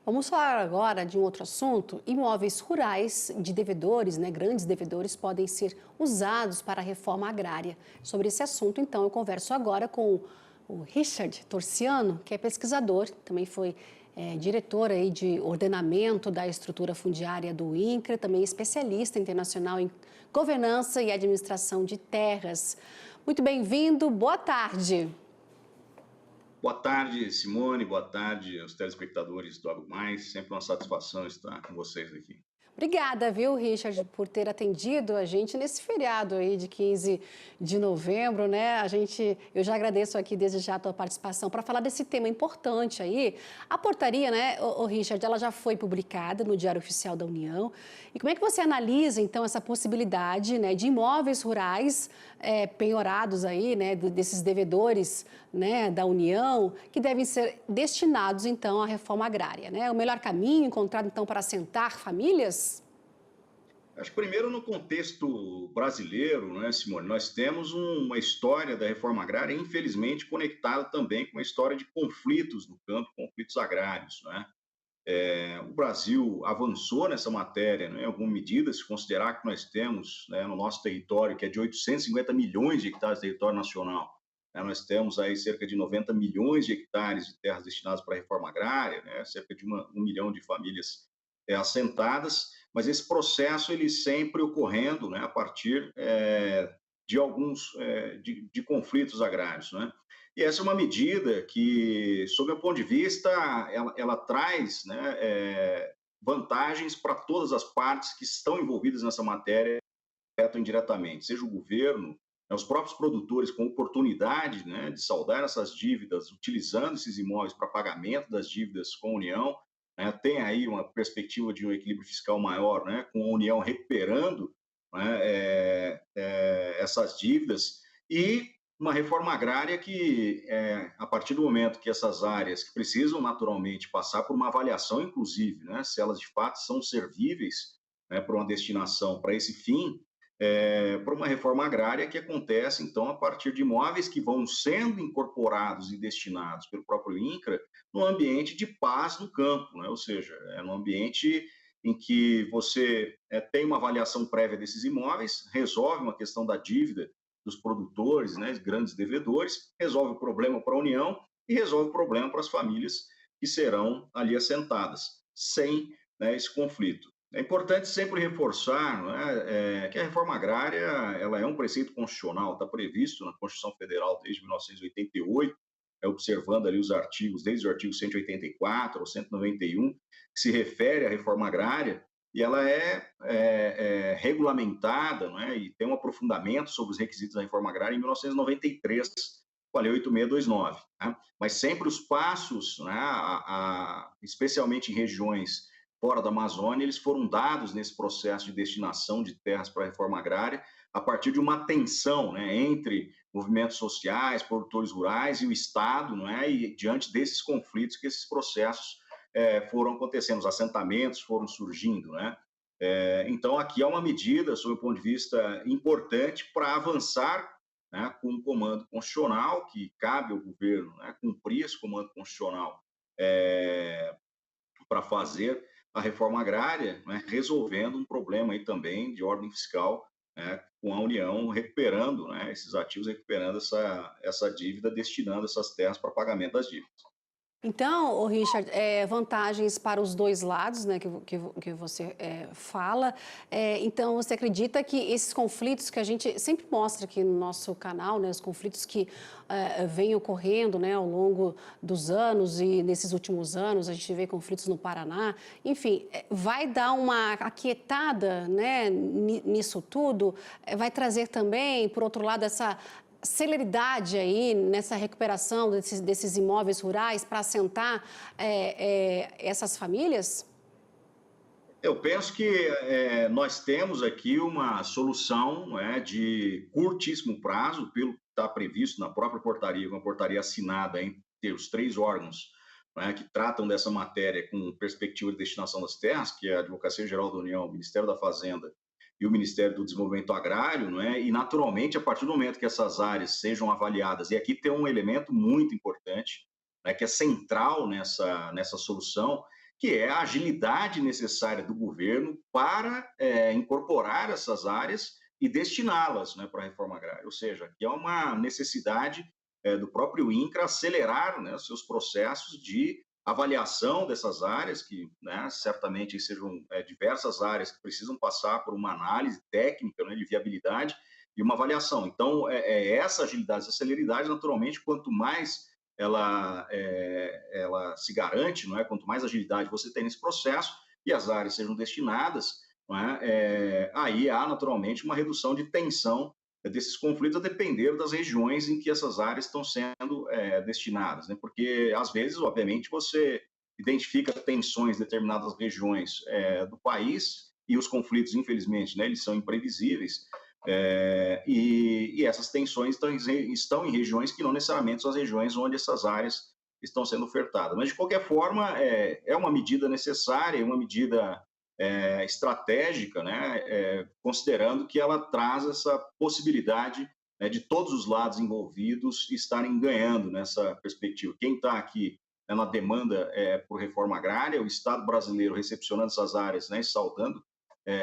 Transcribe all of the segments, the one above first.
Vamos falar agora de um outro assunto. Imóveis rurais de devedores, grandes devedores, podem ser usados para a reforma agrária. Sobre esse assunto, então, eu converso agora com o Richard Torciano, que é pesquisador, também foi diretor aí de ordenamento da estrutura fundiária do INCRA, também especialista internacional em governança e administração de terras. Muito bem-vindo, boa tarde. Boa tarde, Simone. Boa tarde aos telespectadores do Algo Mais. Sempre uma satisfação estar com vocês aqui. Obrigada, viu, Richard, por ter atendido a gente nesse feriado aí de 15 de novembro, né? Eu já agradeço aqui desde já a tua participação para falar desse tema importante aí. A portaria, né, o Richard, ela já foi publicada no Diário Oficial da União. E como é que você analisa, então, essa possibilidade, né, de imóveis rurais penhorados aí, né, desses devedores, né, da União, que devem ser destinados, então, à reforma agrária, né? O melhor caminho encontrado, então, para assentar famílias? Acho que primeiro no contexto brasileiro, né, Simone, nós temos uma história da reforma agrária, infelizmente, conectada também com uma história de conflitos no campo, conflitos agrários, né? O Brasil avançou nessa matéria, né, em alguma medida, se considerar que nós temos, né, no nosso território, que é de 850 milhões de hectares de território nacional, né, nós temos aí cerca de 90 milhões de hectares de terras destinadas para a reforma agrária, né, cerca de 1 milhão de famílias assentadas, mas esse processo ele sempre ocorrendo, né, a partir de alguns de conflitos agrários, né? E essa é uma medida que, sob o meu ponto de vista, ela traz, né, vantagens para todas as partes que estão envolvidas nessa matéria, direto ou indiretamente, seja o governo, né, os próprios produtores com oportunidade, né, de saldar essas dívidas, utilizando esses imóveis para pagamento das dívidas com a União, né, tem aí uma perspectiva de um equilíbrio fiscal maior, né, com a União recuperando, né, essas dívidas, e uma reforma agrária que, a partir do momento que essas áreas que precisam naturalmente passar por uma avaliação, inclusive, né, se elas de fato são servíveis, né, para uma destinação para esse fim, para uma reforma agrária que acontece, então, a partir de imóveis que vão sendo incorporados e destinados pelo próprio INCRA no ambiente de paz no campo, né? Ou seja, é num ambiente em que você tem uma avaliação prévia desses imóveis, resolve uma questão da dívida dos produtores, né, grandes devedores, resolve o problema para a União e resolve o problema para as famílias que serão ali assentadas, sem, né, esse conflito. É importante sempre reforçar, né, que a reforma agrária ela é um preceito constitucional, está previsto na Constituição Federal desde 1988, observando ali os artigos, desde o artigo 184 ao 191, que se refere à reforma agrária, e ela é regulamentada, né, e tem um aprofundamento sobre os requisitos da reforma agrária em 1993, com a Lei 8629. Né? Mas sempre os passos, né, especialmente em regiões fora da Amazônia, eles foram dados nesse processo de destinação de terras para a reforma agrária, a partir de uma tensão, né, entre movimentos sociais, produtores rurais e o Estado, não é? E diante desses conflitos que esses processos foram acontecendo, os assentamentos foram surgindo, né? Então, aqui há uma medida, sob o ponto de vista importante, para avançar, né, com um comando constitucional, que cabe ao governo, né, cumprir esse comando constitucional para fazer a reforma agrária, né, resolvendo um problema aí também de ordem fiscal, né, com a União recuperando, né, esses ativos, recuperando essa dívida, destinando essas terras para pagamento das dívidas. Então, o Richard, vantagens para os dois lados, né, que você fala. Então, você acredita que esses conflitos que a gente sempre mostra aqui no nosso canal, né, os conflitos que vêm ocorrendo, né, ao longo dos anos e nesses últimos anos, a gente vê conflitos no Paraná, enfim, vai dar uma aquietada, né, nisso tudo, vai trazer também, por outro lado, essa celeridade aí nessa recuperação desses imóveis rurais para assentar essas famílias? Eu penso que nós temos aqui uma solução, né, de curtíssimo prazo, pelo que está previsto na própria portaria, uma portaria assinada entre os três órgãos, né, que tratam dessa matéria com perspectiva de destinação das terras, que é a Advocacia Geral da União, o Ministério da Fazenda e o Ministério do Desenvolvimento Agrário, não é? E, naturalmente, a partir do momento que essas áreas sejam avaliadas, e aqui tem um elemento muito importante, né, que é central nessa solução, que é a agilidade necessária do governo para incorporar essas áreas e destiná-las, né, para a reforma agrária. Ou seja, que é uma necessidade do próprio INCRA acelerar, né, os seus processos de avaliação dessas áreas, que, né, certamente sejam diversas áreas que precisam passar por uma análise técnica, né, de viabilidade e uma avaliação. Então, essa agilidade, essa celeridade, naturalmente, quanto mais ela se garante, não é? Quanto mais agilidade você tem nesse processo e as áreas sejam destinadas, não é? Aí há naturalmente uma redução de tensão desses conflitos a depender das regiões em que essas áreas estão sendo destinadas, né? Porque às vezes, obviamente, você identifica tensões em determinadas regiões do país e os conflitos, infelizmente, né, eles são imprevisíveis. E essas tensões estão em regiões que não necessariamente são as regiões onde essas áreas estão sendo ofertadas. Mas, de qualquer forma, é uma medida necessária, uma medida estratégica, né, considerando que ela traz essa possibilidade, né, de todos os lados envolvidos estarem ganhando nessa perspectiva. Quem está aqui, né, na demanda por reforma agrária, o Estado brasileiro recepcionando essas áreas, né, e saudando,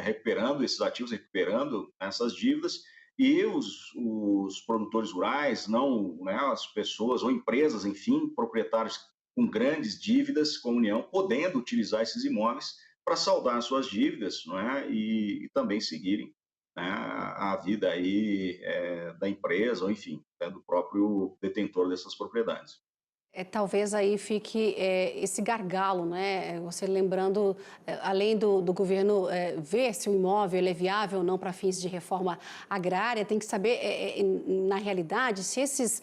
recuperando esses ativos, recuperando essas dívidas, e os produtores rurais, não, né, as pessoas ou empresas, enfim, proprietários com grandes dívidas com a União, podendo utilizar esses imóveis para saldar suas dívidas, não é? E também seguirem, né, a vida aí da empresa, ou enfim, né, do próprio detentor dessas propriedades. Talvez aí fique esse gargalo, né? Você lembrando, além do governo ver se o imóvel ele é viável ou não para fins de reforma agrária, tem que saber, na realidade, se esses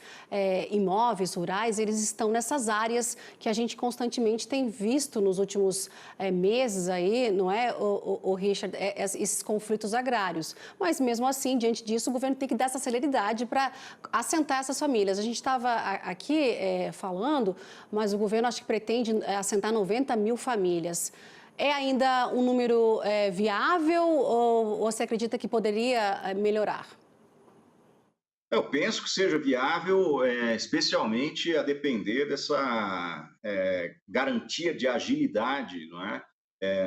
imóveis rurais, eles estão nessas áreas que a gente constantemente tem visto nos últimos meses aí, não é, o Richard, esses conflitos agrários. Mas, mesmo assim, diante disso, o governo tem que dar essa celeridade para assentar essas famílias. A gente estava aqui falando, mas o governo acho que pretende assentar 90 mil famílias. É ainda um número viável ou você acredita que poderia melhorar? Eu penso que seja viável, especialmente a depender dessa garantia de agilidade, não é?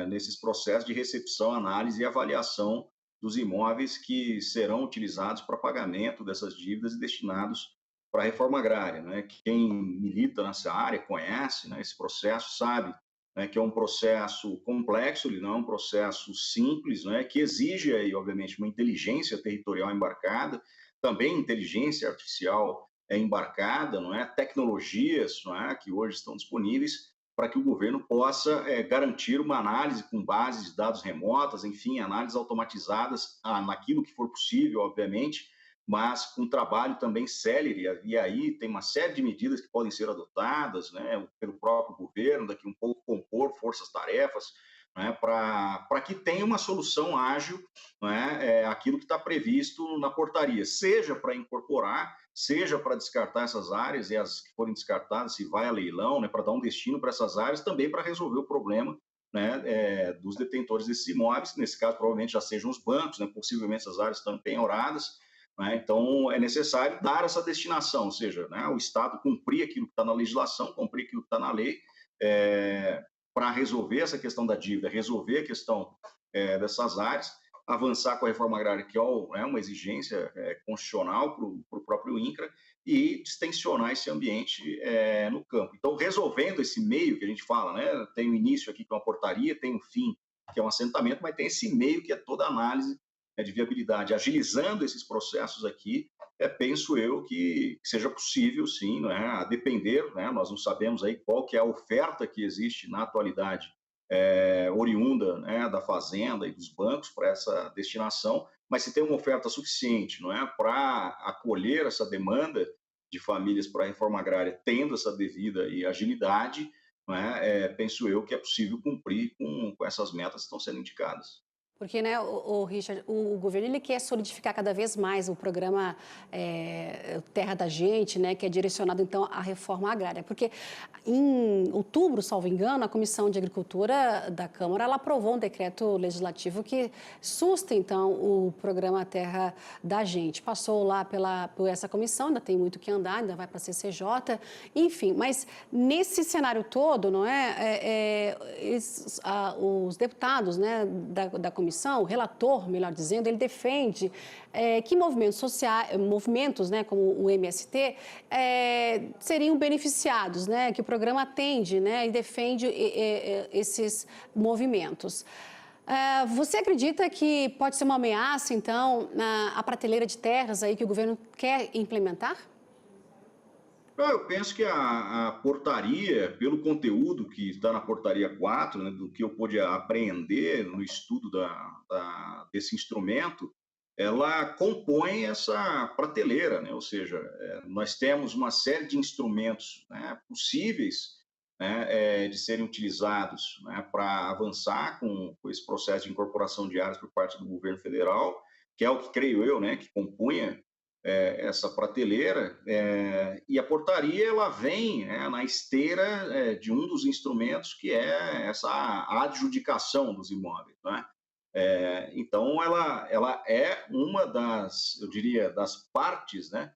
Nesses processos de recepção, análise e avaliação dos imóveis que serão utilizados para pagamento dessas dívidas e destinados para a reforma agrária, né? Quem milita nessa área conhece, né, esse processo, sabe, né, que é um processo complexo, ele não é um processo simples, né, que exige aí, obviamente, uma inteligência territorial embarcada, também inteligência artificial embarcada, não é? Tecnologias, não é, que hoje estão disponíveis para que o governo possa garantir uma análise com base de dados remotas, enfim, análises automatizadas naquilo que for possível, obviamente, mas com trabalho também célere, e aí tem uma série de medidas que podem ser adotadas, né, pelo próprio governo, daqui um pouco compor forças-tarefas, né, para que tenha uma solução ágil, né, aquilo que está previsto na portaria, seja para incorporar, seja para descartar essas áreas, e as que forem descartadas, se vai a leilão, né, para dar um destino para essas áreas, também para resolver o problema, né, dos detentores desses imóveis, que nesse caso provavelmente já sejam os bancos, né, possivelmente essas áreas estão penhoradas, né, então é necessário dar essa destinação, ou seja, né, o Estado cumprir aquilo que está na legislação, cumprir aquilo que está na lei, para resolver essa questão da dívida, resolver a questão dessas áreas, avançar com a reforma agrária, que é uma exigência constitucional para o próprio INCRA, e distensionar esse ambiente no campo. Então, resolvendo esse meio que a gente fala, né, tem o início aqui, que é uma portaria, tem o fim, que é um assentamento, mas tem esse meio que é toda a análise de viabilidade. Agilizando esses processos aqui, penso eu que seja possível, sim, não é? A depender, né? Nós não sabemos aí qual que é a oferta que existe na atualidade oriunda, né, da fazenda e dos bancos para essa destinação, mas se tem uma oferta suficiente, não é, para acolher essa demanda de famílias para a reforma agrária, tendo essa devida e agilidade, não é, penso eu que é possível cumprir com essas metas que estão sendo indicadas. Porque, né, Richard, o governo ele quer solidificar cada vez mais o programa Terra da Gente, né, que é direcionado, então, à reforma agrária. Porque em outubro, salvo engano, a Comissão de Agricultura da Câmara ela aprovou um decreto legislativo que susta, então, o programa Terra da Gente. Passou lá por essa comissão, ainda tem muito que andar, ainda vai para a CCJ, enfim. Mas nesse cenário todo, não é, os deputados, né, da comissão, o relator, melhor dizendo, ele defende que movimentos sociais, movimentos, né, como o MST, seriam beneficiados, né, que o programa atende, né, e defende esses movimentos. Você acredita que pode ser uma ameaça, então, à prateleira de terras aí que o governo quer implementar? Eu penso que a portaria, pelo conteúdo que está na portaria 4, né, do que eu pude apreender no estudo desse instrumento, ela compõe essa prateleira, né? Ou seja, nós temos uma série de instrumentos, né, possíveis, né, de serem utilizados, né, para avançar com esse processo de incorporação de áreas por parte do governo federal, que é o que creio eu, né, que compunha essa prateleira, e a portaria ela vem na esteira de um dos instrumentos que é essa adjudicação dos imóveis, né? Então ela é uma das, eu diria, das partes, né,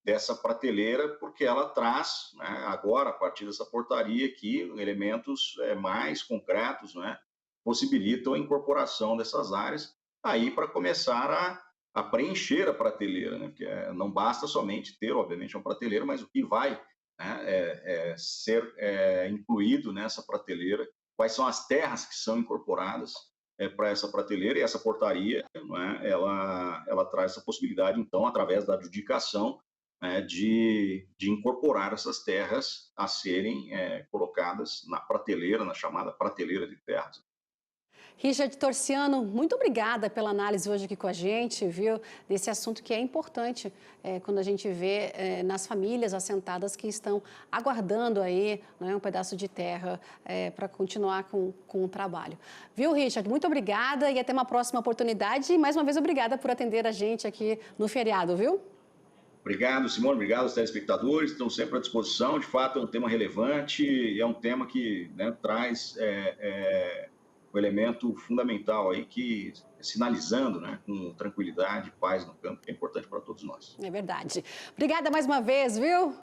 dessa prateleira, porque ela traz, né, agora a partir dessa portaria aqui elementos mais concretos, né, possibilitam a incorporação dessas áreas aí para começar a preencher a prateleira, né? Porque não basta somente ter, obviamente, uma prateleira, mas o que vai, né, ser incluído nessa prateleira, quais são as terras que são incorporadas para essa prateleira, e essa portaria, né, ela traz essa possibilidade, então, através da adjudicação, né, de incorporar essas terras a serem colocadas na prateleira, na chamada prateleira de terras. Richard Torciano, muito obrigada pela análise hoje aqui com a gente, viu? Desse assunto que é importante quando a gente vê nas famílias assentadas que estão aguardando aí, né, um pedaço de terra para continuar com o trabalho. Viu, Richard? Muito obrigada e até uma próxima oportunidade. E mais uma vez, obrigada por atender a gente aqui no feriado, viu? Obrigado, Simone, obrigado aos telespectadores, estão sempre à disposição. De fato, é um tema relevante e é um tema que, né, traz um elemento fundamental aí que sinalizando, né, com tranquilidade e paz no campo, que é importante para todos nós. É verdade. Obrigada mais uma vez, viu?